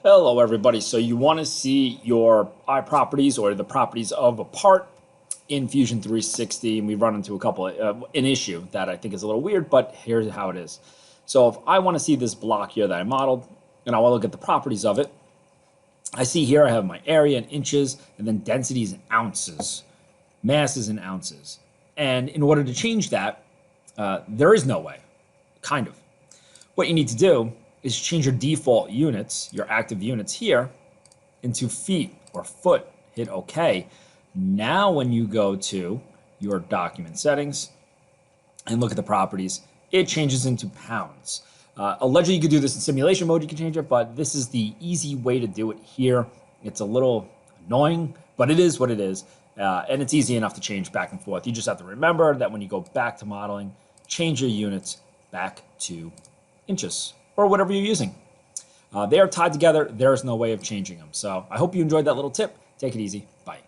Hello, everybody. So you want to see your iProperties or the properties of a part in Fusion 360, and we run into an issue that I think is a little weird, but here's how it is. So if I want to see this block here that I modeled, and I want to look at the properties of it, I see here I have my area in inches, and then densities in ounces, masses in ounces. And in order to change that, there is no way, kind of. What you need to do is change your default units, your active units here, into feet or foot. Hit OK. Now when you go to your document settings and look at the properties, it changes into pounds. Allegedly, you could do this in simulation mode. You can change it, but this is the easy way to do it here. It's a little annoying, but it is what it is. And it's easy enough to change back and forth. You just have to remember that when you go back to modeling, change your units back to inches or whatever you're using. They are tied together. There's no way of changing them. So I hope you enjoyed that little tip. Take it easy. Bye.